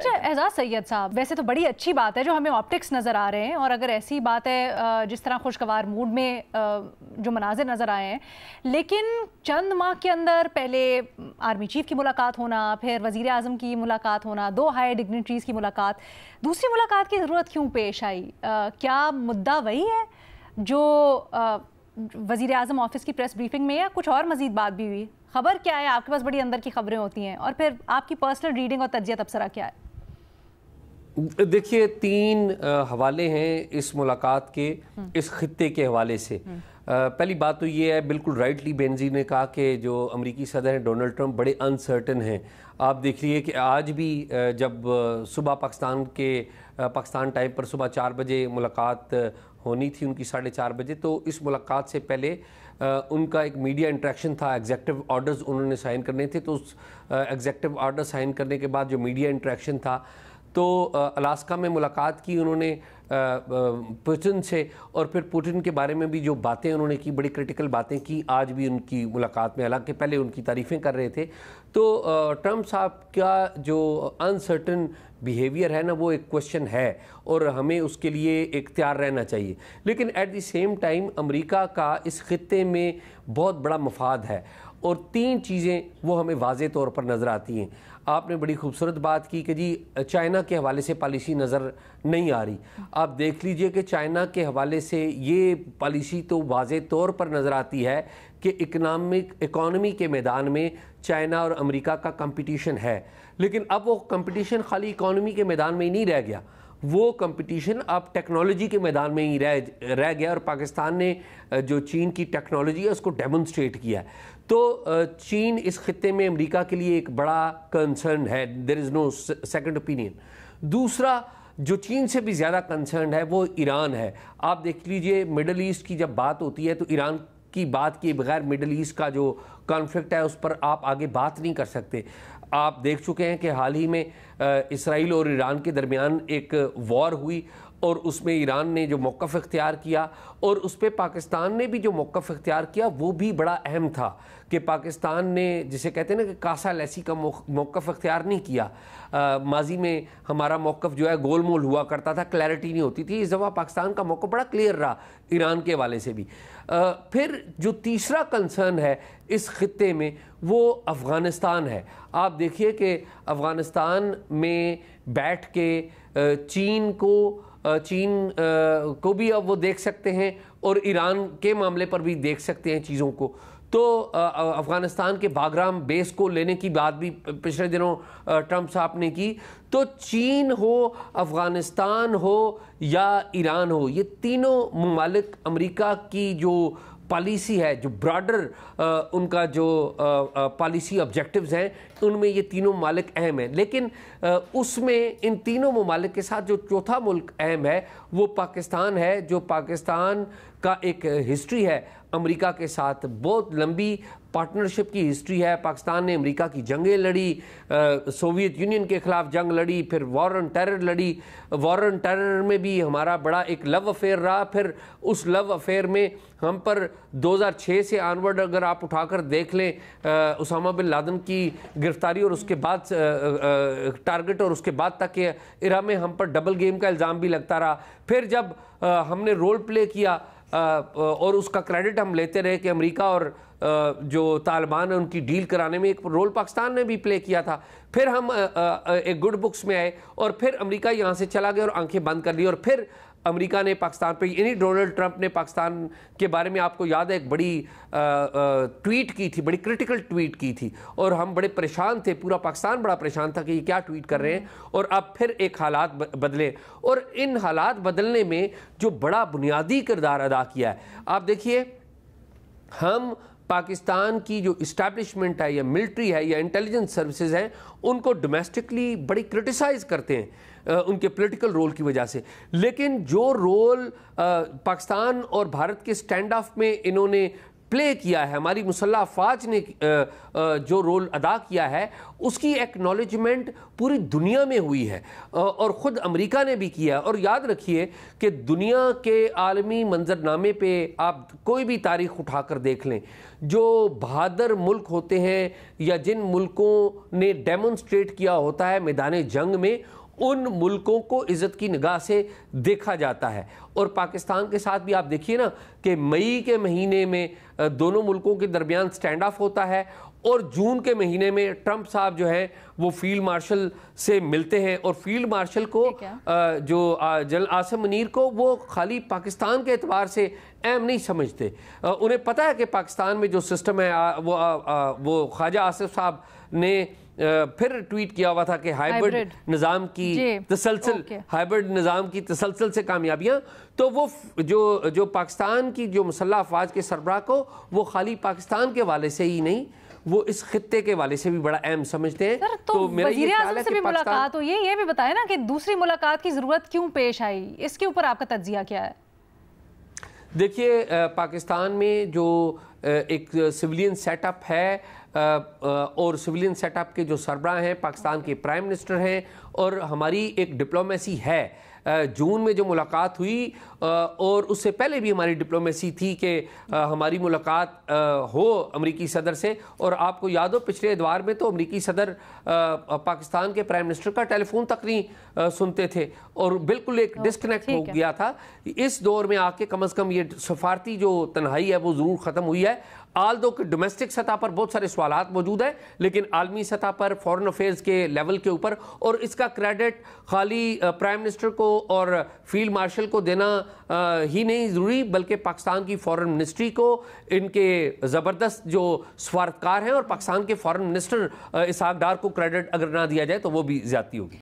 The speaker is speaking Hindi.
अच्छा एजाज सैयद साहब, वैसे तो बड़ी अच्छी बात है जो हमें ऑप्टिक्स नज़र आ रहे हैं, और अगर ऐसी बात है जिस तरह खुशगवार मूड में जो मनाजिर नज़र आए हैं, लेकिन चंद माह के अंदर पहले आर्मी चीफ की मुलाकात होना, फिर वज़ीर आज़म की मुलाकात होना, 2 हाई डिग्निटरीज़ की मुलाकात, दूसरी मुलाकात की ज़रूरत क्यों पेश आई? क्या मुद्दा वही है जो वज़ीर आज़म ऑफिस की प्रेस ब्रीफिंग में, या कुछ और मज़ीद बात भी हुई? खबर क्या है? आपके पास बड़ी अंदर की खबरें होती हैं, और फिर आपकी पर्सनल रीडिंग और तज्जिया तबसरा क्या है? देखिए 3 हवाले हैं इस मुलाकात के, इस खित्ते के हवाले से। पहली बात तो ये है, बिल्कुल राइटली बेनज़ीर ने कहा कि जो अमेरिकी सदर हैं डोनाल्ड ट्रंप बड़े अनसर्टन हैं। आप देख लीजिए कि आज भी जब सुबह पाकिस्तान टाइम पर सुबह 4 बजे मुलाकात होनी थी उनकी, 4:30 बजे, तो इस मुलाकात से पहले उनका एक मीडिया इंटरेक्शन था, एग्जेक्टिव ऑर्डर्स उन्होंने साइन करने थे। तो उस एग्जेक्टिव ऑर्डर साइन करने के बाद जो मीडिया इंटरेक्शन था, तो अलास्का में मुलाकात की उन्होंने पुतिन से, और फिर पुतिन के बारे में भी जो बातें उन्होंने की, बड़ी क्रिटिकल बातें की आज भी उनकी मुलाकात में, हालांकि पहले उनकी तारीफ़ें कर रहे थे। तो ट्रंप साहब का जो अनसर्टन बिहेवियर है ना, वो एक क्वेश्चन है, और हमें उसके लिए एक तैयार रहना चाहिए। लेकिन at the same time America का इस खित्ते में बहुत बड़ा मफाद है, और 3 चीज़ें वो हमें वाज़े तौर पर नज़र आती हैं। आपने बड़ी खूबसूरत बात की कि जी चाइना के हवाले से पॉलिसी नज़र नहीं आ रही। आप देख लीजिए कि चाइना के हवाले से ये पॉलिसी तो वाज़े तौर पर नज़र आती है कि इकॉनमी के मैदान में चाइना और अमेरिका का कंपटीशन है। लेकिन अब वो कंपटीशन खाली इकॉनमी के मैदान में ही नहीं रह गया, वो कंपटीशन अब टेक्नोलॉजी के मैदान में ही रह गया, और पाकिस्तान ने जो चीन की टेक्नोलॉजी है उसको डेमोन्स्ट्रेट किया है। तो चीन इस खित्ते में अमेरिका के लिए एक बड़ा कंसर्न है, there is no second opinion. दूसरा जो चीन से भी ज़्यादा कंसर्न है वो ईरान है। आप देख लीजिए मिडल ईस्ट की जब बात होती है तो ईरान की बात किए बगैर मिडल ईस्ट का जो कॉन्फ्लिक्ट है उस पर आप आगे बात नहीं कर सकते। आप देख चुके हैं कि हाल ही में इसराइल और ईरान के दरमियान एक वॉर हुई, और उसमें ईरान ने जो मौक़िफ़ इख्तियार किया, और उस पर पाकिस्तान ने भी जो मौक़िफ़ इख्तियार किया वो भी बड़ा अहम था कि पाकिस्तान ने, जिसे कहते हैं ना कि कासा लैसी का मौक़िफ़ इख्तियार नहीं किया। माजी में हमारा मौक़िफ़ जो है गोल मोल हुआ करता था, क्लैरिटी नहीं होती थी। इस दफ़ा पाकिस्तान का मौक़िफ़ बड़ा क्लियर रहा ईरान के हवाले से भी। फिर जो तीसरा कंसर्न है इस खित्ते में वो अफ़गानिस्तान है। आप देखिए कि अफ़गानिस्तान में बैठ के चीन को भी अब वो देख सकते हैं, और ईरान के मामले पर भी देख सकते हैं चीज़ों को। तो अफ़गानिस्तान के बागराम बेस को लेने की बात भी पिछले दिनों ट्रंप साहब ने की। तो चीन हो, अफ़गानिस्तान हो या ईरान हो, ये तीनों ममालिक अमेरिका की जो पॉलिसी है, जो ब्रॉडर उनका जो पॉलिसी ऑब्जेक्टिव्स हैं, उनमें ये तीनों ममालिक अहम हैं। लेकिन उसमें इन तीनों ममालिक के साथ जो चौथा मुल्क अहम है वो पाकिस्तान है, जो पाकिस्तान का एक हिस्ट्री है अमेरिका के साथ, बहुत लंबी पार्टनरशिप की हिस्ट्री है। पाकिस्तान ने अमेरिका की जंगें लड़ी, सोवियत यूनियन के ख़िलाफ़ जंग लड़ी, फिर वॉर ऑन टेरर लड़ी। वॉर ऑन टेरर में भी हमारा बड़ा एक लव अफेयर रहा। फिर उस लव अफेयर में हम पर 2006 से आनवर्ड अगर आप उठाकर देख लें उसामा बिन लादेन की गिरफ्तारी और उसके बाद टारगेट और उसके बाद तक के इरा में हम पर डबल गेम का इल्ज़ाम भी लगता रहा। फिर जब हमने रोल प्ले किया और उसका क्रेडिट हम लेते रहे कि अमेरिका और जो तालिबान है उनकी डील कराने में एक रोल पाकिस्तान ने भी प्ले किया था। फिर हम एक गुड बुक्स में आए और फिर अमेरिका यहाँ से चला गया और आंखें बंद कर ली। और फिर अमेरिका ने पाकिस्तान पे, यानी डोनाल्ड ट्रंप ने पाकिस्तान के बारे में, आपको याद है, एक बड़ी ट्वीट की थी, बड़ी क्रिटिकल ट्वीट की थी और हम बड़े परेशान थे, पूरा पाकिस्तान बड़ा परेशान था कि ये क्या ट्वीट कर रहे हैं। और अब फिर एक हालात बदले और इन हालात बदलने में जो बड़ा बुनियादी किरदार अदा किया है, आप देखिए, हम पाकिस्तान की जो इस्टेब्लिशमेंट है या मिलिट्री है या इंटेलिजेंस सर्विसेज हैं, उनको डोमेस्टिकली बड़ी क्रिटिसाइज करते हैं उनके पॉलिटिकल रोल की वजह से। लेकिन जो रोल पाकिस्तान और भारत के स्टैंड ऑफ में इन्होंने प्ले किया है, हमारी मुसल्लह अफवाज ने जो रोल अदा किया है, उसकी एक्नॉलेजमेंट पूरी दुनिया में हुई है और ख़ुद अमेरिका ने भी किया। और याद रखिए कि दुनिया के आलमी मंजरनामे पे आप कोई भी तारीख उठाकर देख लें, जो बहादुर मुल्क होते हैं या जिन मुल्कों ने डेमोन्स्ट्रेट किया होता है मैदान जंग में, उन मुल्कों को इज़्ज़त की निगाह से देखा जाता है। और पाकिस्तान के साथ भी आप देखिए ना कि मई के महीने में दोनों मुल्कों के दरमियान स्टैंड ऑफ होता है और जून के महीने में ट्रंप साहब जो है वो फील्ड मार्शल से मिलते हैं और फील्ड मार्शल को जो जनरल आसिम मुनीर को वो खाली पाकिस्तान के एतबार से अहम नहीं समझते। उन्हें पता है कि पाकिस्तान में जो सिस्टम है वो ख्वाजा आसिफ साहब ने फिर ट्वीट किया हुआ था कि हाइब्रिड निज़ाम की तसलसल, हाइब्रिड निज़ाम की तसलसल से कामयाबियाँ, तो वो जो पाकिस्तान की जो मुसल्लह अफवाज के सरबराह को वो खाली पाकिस्तान के वाले से ही नहीं, वो इस खित्ते के वाले से भी बड़ा अहम समझते हैं। तो मेरा ये ख्याल है कि मुलाकात हो, ये भी बताए ना कि दूसरी मुलाकात की ज़रूरत क्यों पेश आई, इसके ऊपर आपका तज्जिया क्या है? देखिए, पाकिस्तान में जो एक सिविलियन सेटअप है और सिविलियन सेटअप के जो सरबराह हैं पाकिस्तान के प्राइम मिनिस्टर हैं और हमारी एक डिप्लोमेसी है। जून में जो मुलाकात हुई और उससे पहले भी हमारी डिप्लोमेसी थी कि हमारी मुलाकात हो अमरीकी सदर से। और आपको याद हो पिछले इतवार में तो अमरीकी सदर पाकिस्तान के प्राइम मिनिस्टर का टेलीफोन तक नहीं सुनते थे और बिल्कुल एक डिस्कनेक्ट हो गया था। इस दौर में आके कम से कम ये सफारती जो तन्हाई है वो ज़रूर ख़त्म हुई है। आल दो कि डोमेस्टिक सतह पर बहुत सारे सवालात मौजूद हैं, लेकिन आलमी सतह पर फॉरेन अफेयर्स के लेवल के ऊपर, और इसका क्रेडिट खाली प्राइम मिनिस्टर को और फील्ड मार्शल को देना ही नहीं ज़रूरी, बल्कि पाकिस्तान की फॉरेन मिनिस्ट्री को, इनके ज़बरदस्त जो सफारतकार हैं और पाकिस्तान के फॉरेन मिनिस्टर इसहाक डार को क्रेडिट अगर ना दिया जाए तो वो भी ज़्यादती होगी।